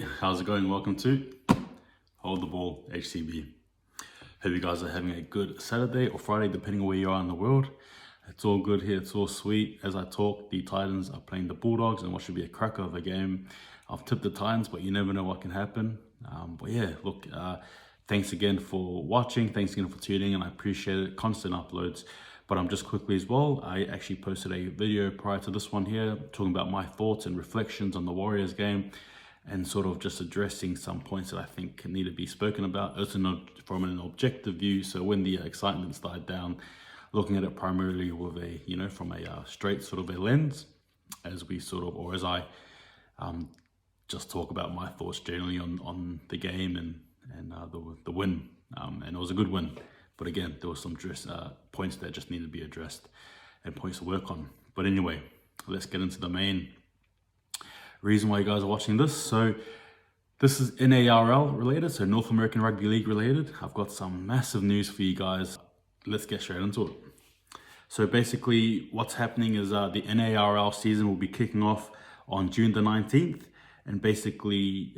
How's it going? Welcome to Hold the Ball HCB. Hope you guys are having a good Saturday or Friday, depending on where you are in the world. It's all good here. It's all sweet. As I talk, the Titans are playing the Bulldogs and what should be a cracker of a game. I've tipped the Titans, but you never know what can happen. But yeah, look, thanks again for watching. Thanks again for tuning in. I appreciate it. Constant uploads. But just quickly as well, I actually posted a video prior to this one here talking about my thoughts and reflections on the Warriors game, and sort of just addressing some points that I think need to be spoken about, also not from an objective view. So when the excitement died down, looking at it primarily with a, from a straight sort of a lens, as we sort of, or as I just talk about my thoughts generally on the game and the win. And it was a good win. But again, there were some points that just need to be addressed and points to work on. But anyway, let's get into the main reason why you guys are watching this. So this is NARL related, so North American Rugby League related. I've got some massive news for you guys. Let's get straight into it. So basically what's happening is the NARL season will be kicking off on June the 19th. And basically,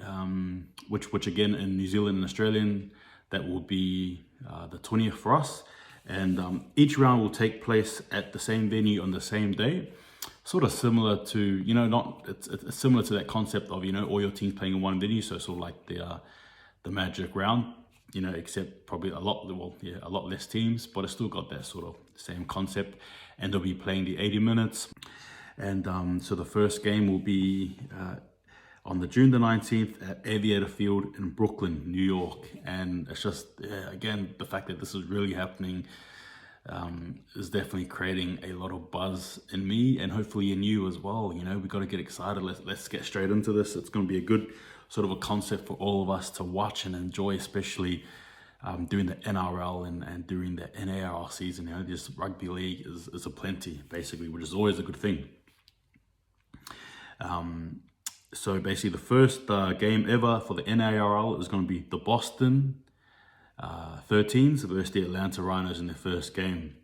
which again in New Zealand and Australian, that will be the 20th for us. And each round will take place at the same venue on the same day. Sort of similar to, it's similar to that concept of, all your teams playing in one venue. So sort of like the Magic round, except probably a lot less teams, but it's still got that sort of same concept. And they'll be playing the 80 minutes. And so the first game will be on the June the 19th at Aviator Field in Brooklyn, New York. And it's just, again, the fact that this is really happening is definitely creating a lot of buzz in me and hopefully in you as well. We got to get excited. Let's get straight into this. It's going to be a good sort of a concept for all of us to watch and enjoy, especially during the NRL and during the NARL season. This rugby league is a plenty, basically, which is always a good thing. So basically the first game ever for the NARL is going to be the Boston 13s versus the Atlanta Rhinos in their first game.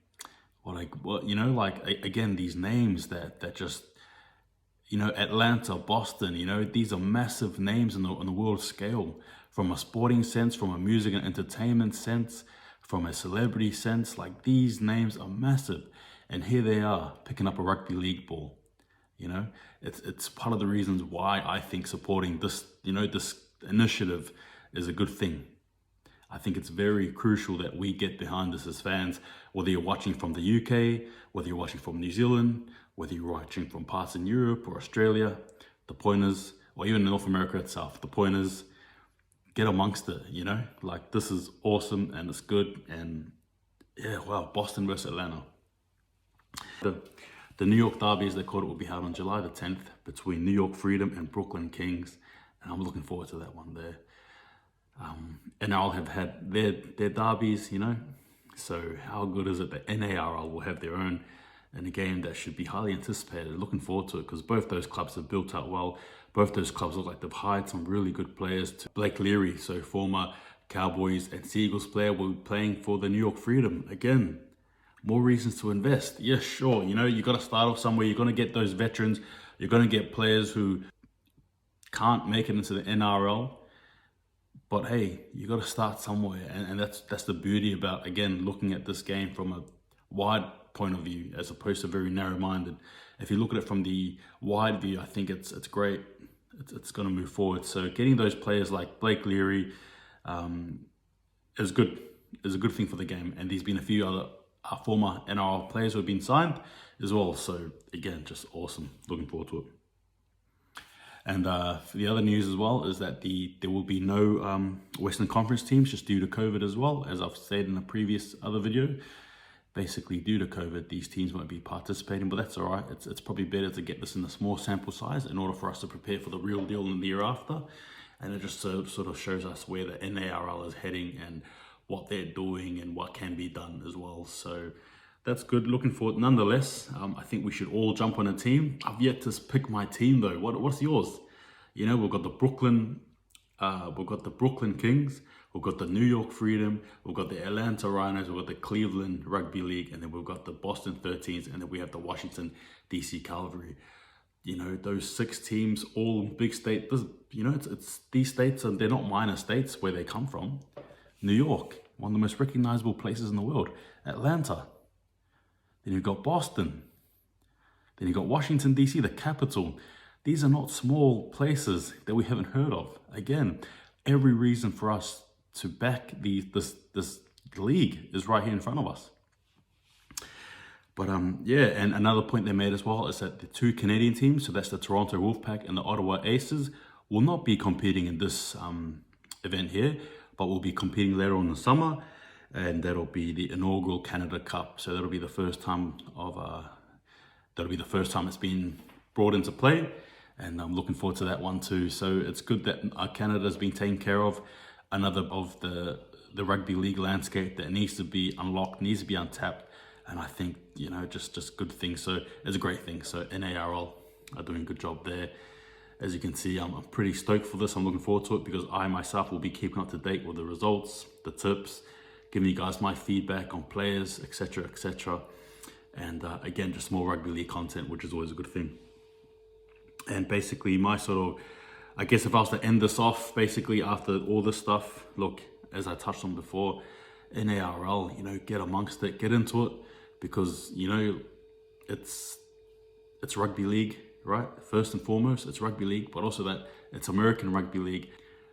Again, these names that just, Atlanta, Boston, these are massive names on the world scale, from a sporting sense, from a music and entertainment sense, from a celebrity sense. Like, these names are massive. And here they are picking up a rugby league ball. It's part of the reasons why I think supporting this, this initiative is a good thing. I think it's very crucial that we get behind this as fans, whether you're watching from the UK, whether you're watching from New Zealand, whether you're watching from parts in Europe or Australia. The point is, or even North America itself, the point is, get amongst it, Like, this is awesome and it's good. And yeah, wow, Boston versus Atlanta. The New York Derby, as they call it, will be held on July the 10th between New York Freedom and Brooklyn Kings. And I'm looking forward to that one there. And I'll have had their derbies, So how good is it that NARL will have their own in a game that should be highly anticipated? Looking forward to it because both those clubs have built up well. Both those clubs look like they've hired some really good players. Blake Leary, so former Cowboys and Seagulls player, will be playing for the New York Freedom. Again, more reasons to invest. Yes, sure. You got to start off somewhere. You're going to get those veterans. You're going to get players who can't make it into the NRL. But hey, you got to start somewhere. And that's the beauty about, again, looking at this game from a wide point of view as opposed to very narrow-minded. If you look at it from the wide view, I think it's great. It's going to move forward. So getting those players like Blake Leary is good. Is a good thing for the game. And there's been a few other former NRL players who have been signed as well. So again, just awesome. Looking forward to it. And for the other news as well is that there will be no Western Conference teams just due to COVID as well. As I've said in a previous other video, basically due to COVID, these teams won't be participating, but that's all right. It's probably better to get this in a small sample size in order for us to prepare for the real deal in the year after. And it just sort of shows us where the NARL is heading and what they're doing and what can be done as well. So that's good. Looking forward. Nonetheless, I think we should all jump on a team. I've yet to pick my team though. What's yours? We've got the Brooklyn Kings, we've got the New York Freedom, we've got the Atlanta Rhinos, we've got the Cleveland Rugby League, and then we've got the Boston 13s, and then we have the Washington DC Cavalry. you know, those 6 teams, all big state, you know, it's these states, and they're not minor states where they come from. New York, one of the most recognizable places in the world. Atlanta. Then you've got Boston. Then you've got Washington, D.C., the capital. These are not small places that we haven't heard of. Again, every reason for us to back this league is right here in front of us. But yeah, and another point they made as well is that the 2 Canadian teams, so that's the Toronto Wolfpack and the Ottawa Aces, will not be competing in this event here, but will be competing later on in the summer, and that'll be the inaugural Canada Cup. So that'll be the first time it's been brought into play, and I'm looking forward to that one too. So it's good that Canada's been taken care of. Another of the rugby league landscape that needs to be unlocked, needs to be untapped. And I think, you know, just good things. So it's a great thing. So NARL are doing a good job there. As you can see, I'm pretty stoked for this. I'm looking forward to it because I myself will be keeping up to date with the results, the tips, giving you guys my feedback on players, etc., etc. And again, just more rugby league content, which is always a good thing. And basically my sort of, I guess if I was to end this off, basically after all this stuff, look, as I touched on before, NARL, you know, get amongst it, get into it, because, you know, it's rugby league, right? First and foremost, it's rugby league, but also that it's American rugby league.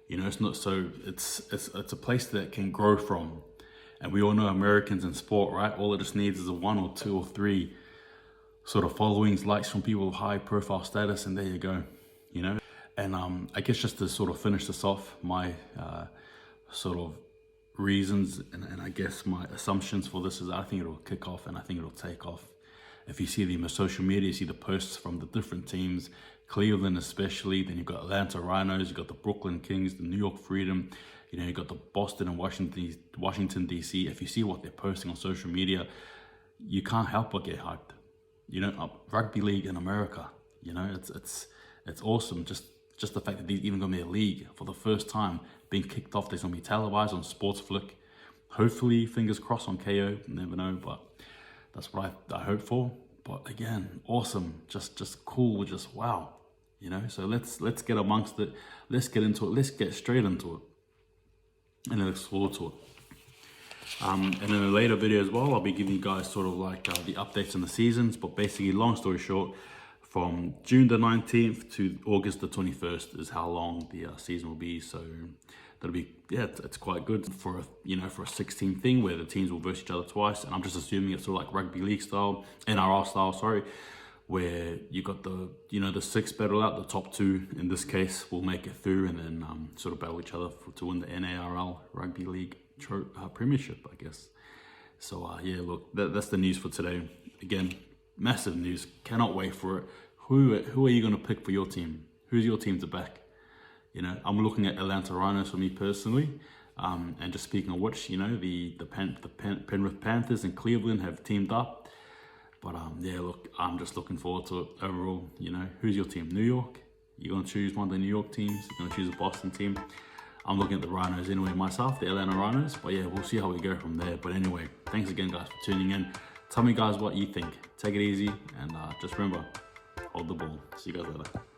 You know, it's not so, it's a place that can grow from. And we all know Americans in sport, right? All it just needs is a 1 or 2 or 3 sort of followings, likes from people of high profile status, and there you go, you know? And I guess just to sort of finish this off, my sort of reasons and I guess my assumptions for this is I think it'll kick off and I think it'll take off. If you see the social media, you see the posts from the different teams, Cleveland especially, then you've got Atlanta Rhinos, you've got the Brooklyn Kings, the New York Freedom, you know, you've got the Boston and Washington DC. If you see what they're posting on social media, you can't help but get hyped. You know, rugby league in America, you know, it's awesome. Just the fact that there's even going to be a league for the first time being kicked off. There's going to be televised on Sports Flick. Hopefully, fingers crossed on KO. Never know, but that's what I hope for. But again, awesome. Just cool. Just wow. You know, so let's get amongst it. Let's get into it. Let's get straight into it. And then explore to it. And in a later video as well, I'll be giving you guys sort of like the updates on the seasons. But basically, long story short, from June the 19th to August the 21st is how long the season will be. So that'll be, yeah, it's quite good for a 16 thing where the teams will verse each other twice. And I'm just assuming it's sort of like rugby league style, NRL style, sorry, where you got the 6 battle out, the top 2 in this case will make it through and then sort of battle each other to win the NARL rugby league premiership, I guess. So yeah, look, that's the news for today. Again, massive news. Cannot wait for it. Who are you going to pick for your team? Who's your team to back? You know, I'm looking at Atlanta Rhinos for me personally. And just speaking of which, you know, the Penrith Panthers and Cleveland have teamed up. But yeah, look, I'm just looking forward to it overall. You know, who's your team? New York? You're going to choose one of the New York teams? You're going to choose a Boston team? I'm looking at the Rhinos anyway myself, the Atlanta Rhinos. But yeah, we'll see how we go from there. But anyway, thanks again, guys, for tuning in. Tell me, guys, what you think. Take it easy, and just remember, hold the ball. See you guys later.